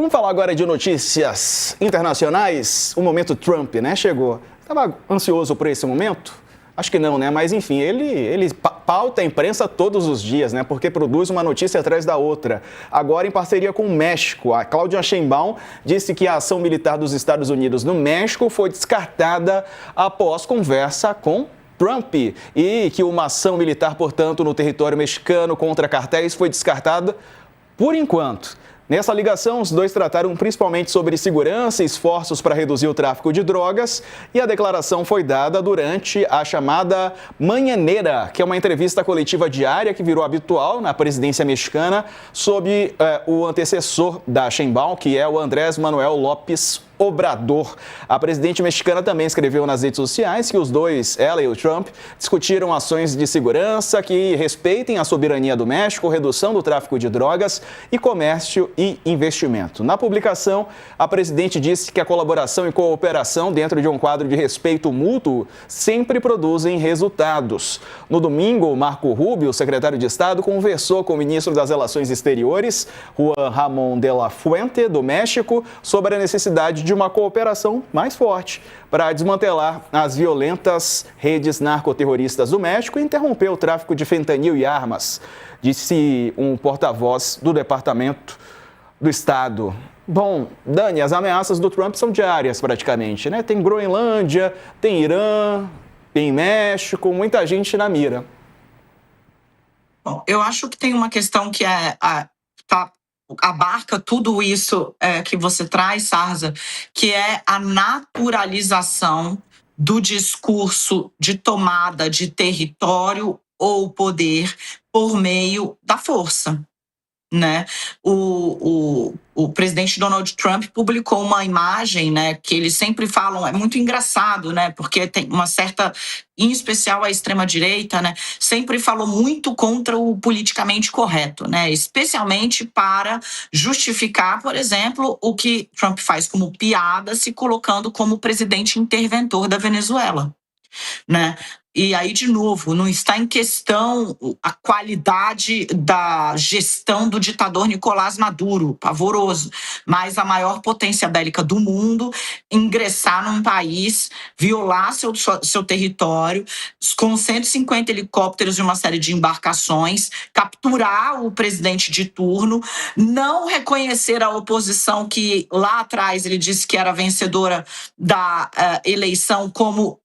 Vamos falar agora de notícias internacionais. O momento Trump, né? Chegou. Estava ansioso por esse momento? Acho que não, né? Mas enfim, ele pauta a imprensa todos os dias, né? Porque produz uma notícia atrás da outra. Agora, em parceria com o México, a Claudia Sheinbaum disse que a ação militar dos Estados Unidos no México foi descartada após conversa com Trump e que uma ação militar, portanto, no território mexicano contra cartéis foi descartada por enquanto. Nessa ligação, os dois trataram principalmente sobre segurança e esforços para reduzir o tráfico de drogas, e a declaração foi dada durante a chamada Mañanera, que é uma entrevista coletiva diária que virou habitual na presidência mexicana, sob o antecessor da Sheinbaum, que é o Andrés Manuel López Obrador. A presidente mexicana também escreveu nas redes sociais que os dois, ela e o Trump, discutiram ações de segurança que respeitem a soberania do México, redução do tráfico de drogas e comércio e investimento. Na publicação, a presidente disse que a colaboração e cooperação dentro de um quadro de respeito mútuo sempre produzem resultados. No domingo, Marco Rubio, secretário de Estado, conversou com o ministro das Relações Exteriores, Juan Ramón de la Fuente, do México, sobre a necessidade de uma cooperação mais forte para desmantelar as violentas redes narcoterroristas do México e interromper o tráfico de fentanil e armas, disse um porta-voz do Departamento do Estado. Bom, Dani, as ameaças do Trump são diárias praticamente, né? Tem Groenlândia, tem Irã, tem México, muita gente na mira. Bom, eu acho que tem uma questão que abarca tudo isso que você traz, Sarza, que é a naturalização do discurso de tomada de território ou poder por meio da força, né? O presidente Donald Trump publicou uma imagem, né, que eles sempre falam, é muito engraçado, né, porque tem uma certa, em especial a extrema-direita, né, sempre falou muito contra o politicamente correto, né, especialmente para justificar, por exemplo, o que Trump faz como piada, se colocando como presidente interventor da Venezuela, né? E aí, de novo, não está em questão a qualidade da gestão do ditador Nicolás Maduro, pavoroso, mas a maior potência bélica do mundo ingressar num país, violar seu território, com 150 helicópteros e uma série de embarcações, capturar o presidente de turno, não reconhecer a oposição que lá atrás ele disse que era vencedora da eleição como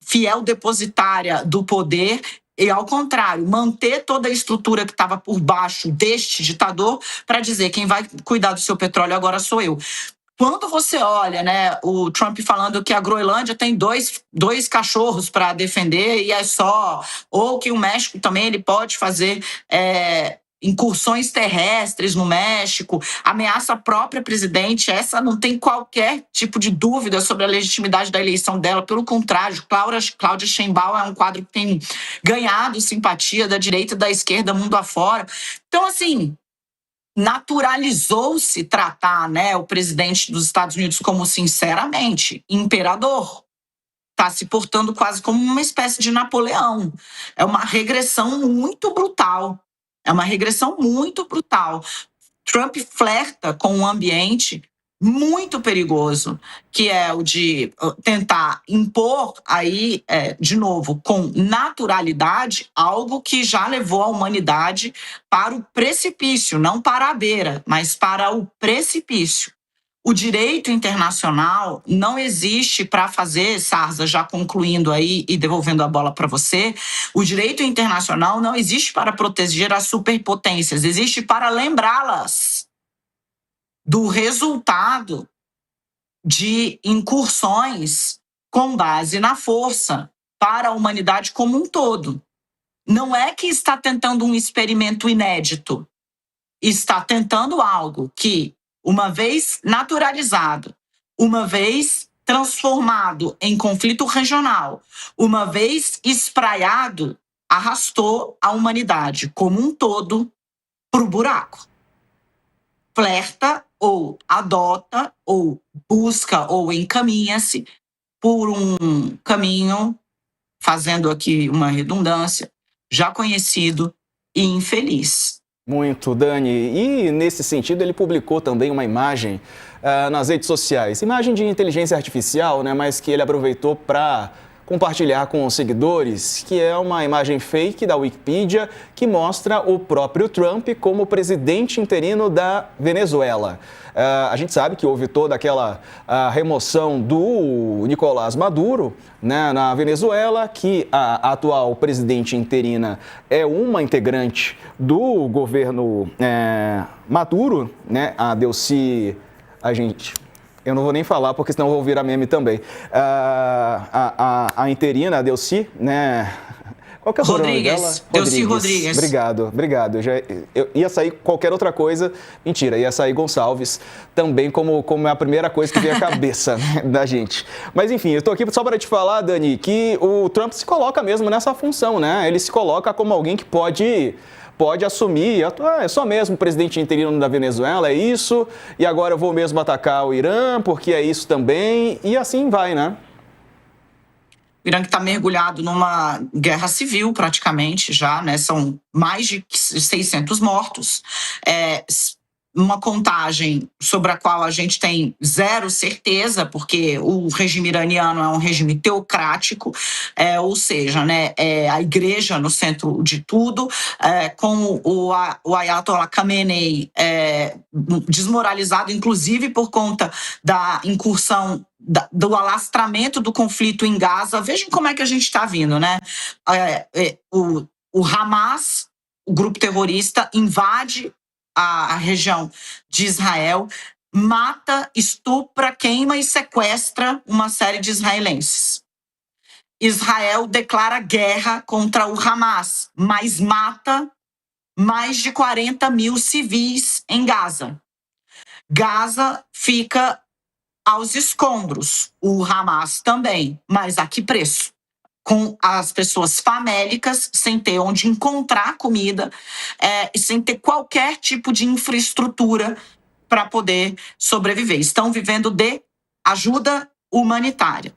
fiel depositária do poder e, ao contrário, manter toda a estrutura que estava por baixo deste ditador para dizer quem vai cuidar do seu petróleo agora sou eu. Quando você olha, né, o Trump falando que a Groenlândia tem dois cachorros para defender e é só, ou que o México também ele pode fazer incursões terrestres no México, ameaça a própria presidente, essa não tem qualquer tipo de dúvida sobre a legitimidade da eleição dela, pelo contrário, Claudia Sheinbaum é um quadro que tem ganhado simpatia da direita e da esquerda mundo afora. Então, assim, naturalizou-se tratar, né, o presidente dos Estados Unidos como, sinceramente, imperador. Está se portando quase como uma espécie de Napoleão. É uma regressão muito brutal. Trump flerta com um ambiente muito perigoso, que é o de tentar impor aí, de novo, com naturalidade, algo que já levou a humanidade para o precipício, não para a beira, mas para o precipício. O direito internacional não existe para fazer, Sarza, já concluindo aí e devolvendo a bola para você, o direito internacional não existe para proteger as superpotências, existe para lembrá-las do resultado de incursões com base na força para a humanidade como um todo. Não é que está tentando um experimento inédito, está tentando algo que, uma vez naturalizado, uma vez transformado em conflito regional, uma vez espraiado, arrastou a humanidade como um todo para o buraco. Flerta ou adota ou busca ou encaminha-se por um caminho, fazendo aqui uma redundância, já conhecido e infeliz. Muito, Dani. E nesse sentido ele publicou também uma imagem nas redes sociais. Imagem de inteligência artificial, né, mas que ele aproveitou para compartilhar com os seguidores, que é uma imagem fake da Wikipedia que mostra o próprio Trump como presidente interino da Venezuela. A gente sabe que houve toda aquela remoção do Nicolás Maduro, né, na Venezuela, que a atual presidente interina é uma integrante do governo Maduro, né, a Delcy... Eu não vou nem falar, porque senão eu vou virar meme também. A interina, a Delcy, né? Qual que é o nome dela? Delcy Rodrigues. Obrigado. Eu ia sair qualquer outra coisa. Mentira, ia sair Gonçalves também como é a primeira coisa que veio à cabeça, né, da gente. Mas enfim, eu estou aqui só para te falar, Dani, que o Trump se coloca mesmo nessa função, né? Ele se coloca como alguém que pode assumir, é só mesmo presidente interino da Venezuela, é isso, e agora eu vou mesmo atacar o Irã, porque é isso também, e assim vai, né? O Irã que está mergulhado numa guerra civil praticamente já, né? São mais de 600 mortos. Uma contagem sobre a qual a gente tem zero certeza, porque o regime iraniano é um regime teocrático, ou seja, né, é a igreja no centro de tudo, com o Ayatollah Khamenei desmoralizado, inclusive por conta da incursão, do alastramento do conflito em Gaza. Vejam como é que a gente está vindo, né? O Hamas, o grupo terrorista, invade a região de Israel, mata, estupra, queima e sequestra uma série de israelenses. Israel declara guerra contra o Hamas, mas mata mais de 40 mil civis em Gaza. Gaza fica aos escombros, o Hamas também, mas a que preço? Com as pessoas famélicas, sem ter onde encontrar comida, e sem ter qualquer tipo de infraestrutura para poder sobreviver. Estão vivendo de ajuda humanitária.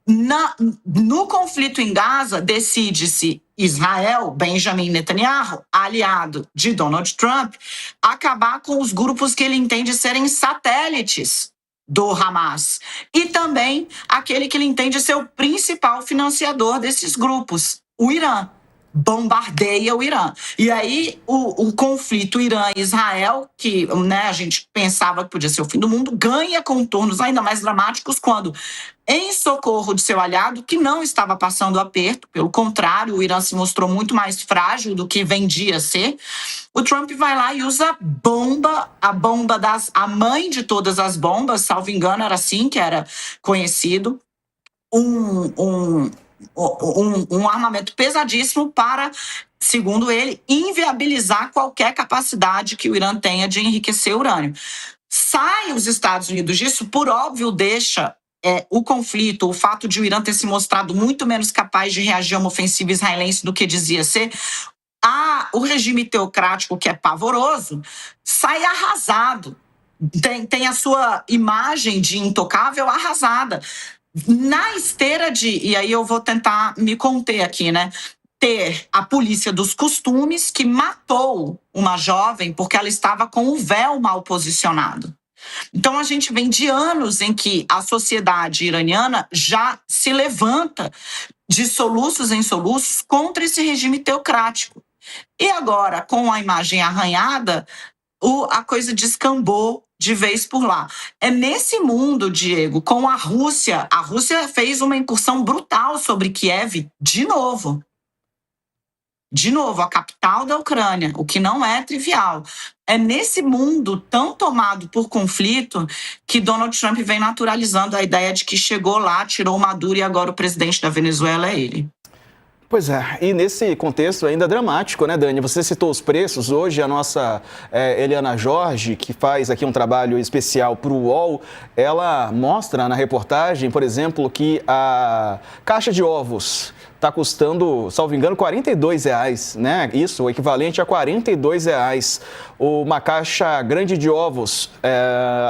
No conflito em Gaza, decide-se Israel, Benjamin Netanyahu, aliado de Donald Trump, acabar com os grupos que ele entende serem satélites do Hamas, e também aquele que ele entende ser o principal financiador desses grupos, o Irã. Bombardeia o Irã. E aí o conflito Irã e Israel, que, né, a gente pensava que podia ser o fim do mundo, ganha contornos ainda mais dramáticos quando, em socorro de seu aliado, que não estava passando aperto, pelo contrário, o Irã se mostrou muito mais frágil do que vendia ser, o Trump vai lá e usa a mãe de todas as bombas, salvo engano, era assim que era conhecido, um armamento pesadíssimo para, segundo ele, inviabilizar qualquer capacidade que o Irã tenha de enriquecer urânio. Sai os Estados Unidos disso, por óbvio, deixa o conflito, o fato de o Irã ter se mostrado muito menos capaz de reagir a uma ofensiva israelense do que dizia ser, o regime teocrático, que é pavoroso, sai arrasado. Tem a sua imagem de intocável arrasada. Na esteira e aí eu vou tentar me conter aqui, né? Ter a polícia dos costumes que matou uma jovem porque ela estava com o véu mal posicionado. Então a gente vem de anos em que a sociedade iraniana já se levanta de soluços em soluços contra esse regime teocrático. E agora, com a imagem arranhada, a coisa descambou de vez por lá. É nesse mundo, Diego, com a Rússia fez uma incursão brutal sobre Kiev de novo. De novo, a capital da Ucrânia, o que não é trivial. É nesse mundo tão tomado por conflito que Donald Trump vem naturalizando a ideia de que chegou lá, tirou o Maduro e agora o presidente da Venezuela é ele. Pois é, e nesse contexto ainda dramático, né, Dani? Você citou os preços. Hoje a nossa Eliana Jorge, que faz aqui um trabalho especial para o UOL, ela mostra na reportagem, por exemplo, que a caixa de ovos está custando, salvo engano, R$42, né? Isso, o equivalente a R$42. Uma caixa grande de ovos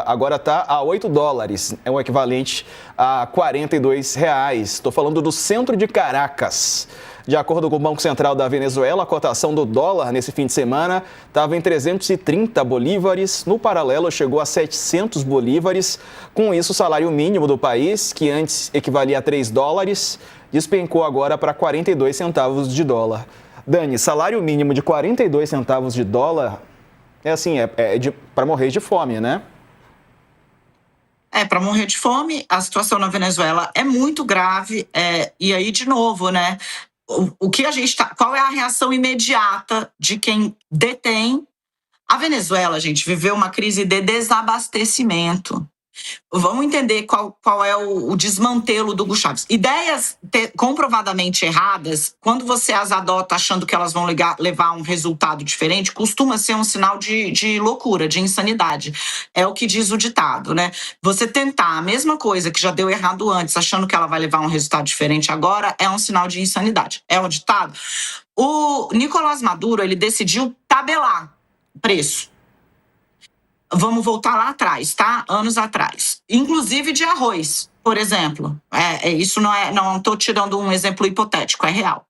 agora está a $8, é o equivalente a R$42. Estou falando do centro de Caracas. De acordo com o Banco Central da Venezuela, a cotação do dólar nesse fim de semana estava em 330 bolívares. No paralelo, chegou a 700 bolívares. Com isso, o salário mínimo do país, que antes equivalia a 3 dólares, despencou agora para 42 centavos de dólar. Dani, salário mínimo de 42 centavos de dólar é assim, para morrer de fome, né? Para morrer de fome. A situação na Venezuela é muito grave. E aí, de novo, né? O que a gente qual é a reação imediata de quem detém? A Venezuela, gente, viveu uma crise de desabastecimento. Vamos entender qual é o desmantelo do Hugo Chávez. Ideias comprovadamente erradas, quando você as adota achando que elas vão levar a um resultado diferente, costuma ser um sinal de loucura, de insanidade. É o que diz o ditado, né? Você tentar a mesma coisa que já deu errado antes, achando que ela vai levar a um resultado diferente agora, é um sinal de insanidade. É o ditado. O Nicolás Maduro, ele decidiu tabelar preço. Vamos voltar lá atrás, tá? Anos atrás. Inclusive de arroz, por exemplo. Isso não estou tirando um exemplo hipotético, é real.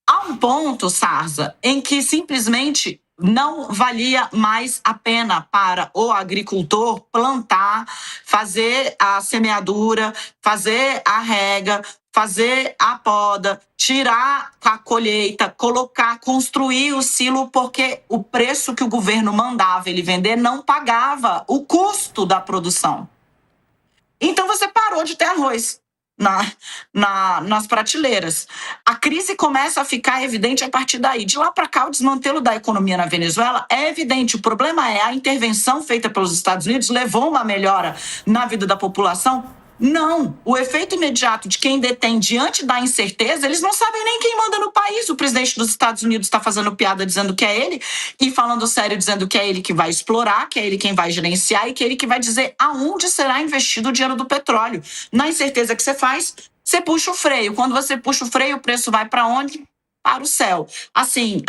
Há um ponto, Sarza, em que simplesmente não valia mais a pena para o agricultor plantar, fazer a semeadura, fazer a rega, fazer a poda, tirar a colheita, colocar, construir o silo, porque o preço que o governo mandava ele vender não pagava o custo da produção. Então você parou de ter arroz nas prateleiras. A crise começa a ficar evidente a partir daí. De lá para cá, o desmantelo da economia na Venezuela é evidente. O problema é a intervenção feita pelos Estados Unidos levou uma melhora na vida da população? Não. O efeito imediato de quem detém diante da incerteza, eles não sabem nem quem manda no país. O presidente dos Estados Unidos está fazendo piada dizendo que é ele e falando sério dizendo que é ele que vai explorar, que é ele quem vai gerenciar e que é ele que vai dizer aonde será investido o dinheiro do petróleo. Na incerteza que você faz, você puxa o freio. Quando você puxa o freio, o preço vai para onde? Para o céu. Assim,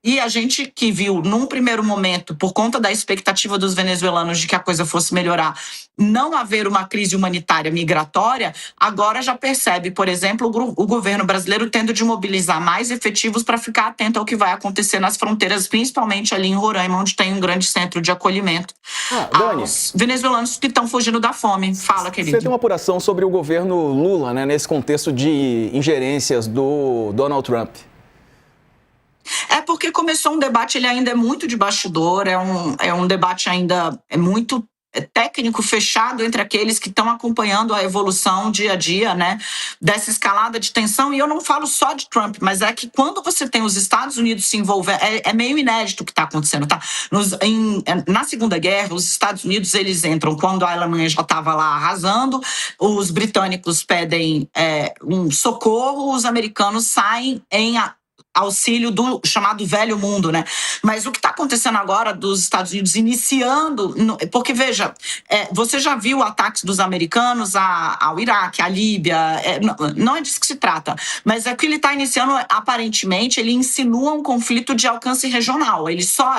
e a gente que viu, num primeiro momento, por conta da expectativa dos venezuelanos de que a coisa fosse melhorar, não haver uma crise humanitária migratória, agora já percebe, por exemplo, o governo brasileiro tendo de mobilizar mais efetivos para ficar atento ao que vai acontecer nas fronteiras, principalmente ali em Roraima, onde tem um grande centro de acolhimento aos venezuelanos que estão fugindo da fome. Fala, querido. Você tem uma apuração sobre o governo Lula, né, nesse contexto de ingerências do Donald Trump? Porque começou um debate, ele ainda é muito de bastidor, é um debate ainda muito técnico, fechado entre aqueles que estão acompanhando a evolução dia a dia, né, dessa escalada de tensão. E eu não falo só de Trump, mas é que quando você tem os Estados Unidos se envolvendo, é meio inédito o que está acontecendo, tá? Na Segunda Guerra, os Estados Unidos, eles entram quando a Alemanha já estava lá arrasando, os britânicos pedem um socorro, os americanos saem em auxílio do chamado velho mundo, né? Mas o que está acontecendo agora dos Estados Unidos iniciando, porque veja, você já viu ataques dos americanos ao Iraque, à Líbia, não é disso que se trata, mas é que ele está iniciando, aparentemente, ele insinua um conflito de alcance regional, ele só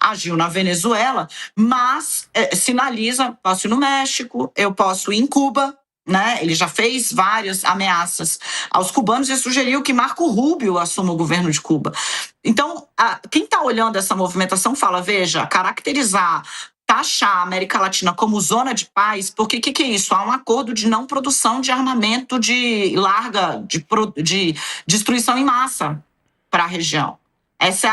agiu na Venezuela, mas sinaliza, posso ir no México, eu posso ir em Cuba, né? Ele já fez várias ameaças aos cubanos e sugeriu que Marco Rubio assuma o governo de Cuba. Então, quem está olhando essa movimentação fala, veja, caracterizar, taxar a América Latina como zona de paz, porque o que é isso? Há um acordo de não produção de armamento de destruição em massa para a região. Esse é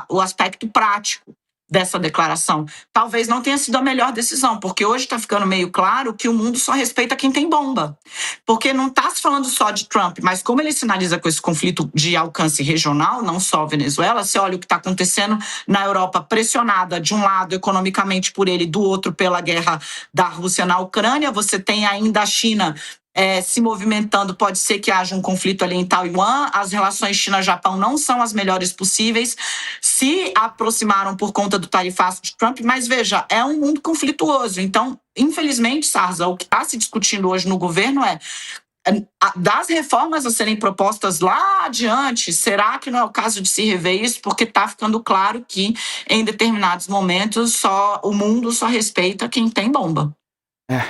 o aspecto prático dessa declaração. Talvez não tenha sido a melhor decisão, porque hoje está ficando meio claro que o mundo só respeita quem tem bomba. Porque não está se falando só de Trump, mas como ele sinaliza com esse conflito de alcance regional, não só a Venezuela, você olha o que está acontecendo na Europa, pressionada de um lado economicamente por ele, do outro pela guerra da Rússia na Ucrânia, você tem ainda a China se movimentando, pode ser que haja um conflito ali em Taiwan, as relações China-Japão não são as melhores possíveis, se aproximaram por conta do tarifaço de Trump, mas veja, é um mundo conflituoso. Então, infelizmente, Sarza, o que está se discutindo hoje no governo das reformas a serem propostas lá adiante, será que não é o caso de se rever isso? Porque está ficando claro que, em determinados momentos, o mundo só respeita quem tem bomba.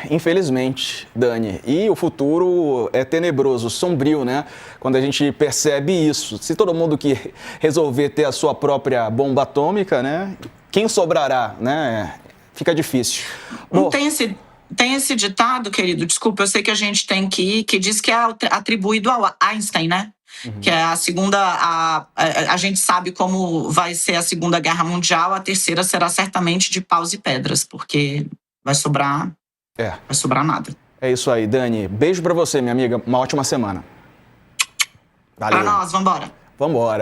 Infelizmente, Dani. E o futuro é tenebroso, sombrio, né? Quando a gente percebe isso. Se todo mundo que resolver ter a sua própria bomba atômica, né? Quem sobrará, né? Fica difícil. Não tem esse ditado, querido, desculpa, eu sei que a gente tem que ir, que diz que é atribuído a Einstein, né? Que é a segunda, a gente sabe como vai ser a Segunda Guerra Mundial, a terceira será certamente de paus e pedras, porque vai sobrar nada. É isso aí, Dani. Beijo pra você, minha amiga. Uma ótima semana. Valeu. Pra nós, vambora. Vambora.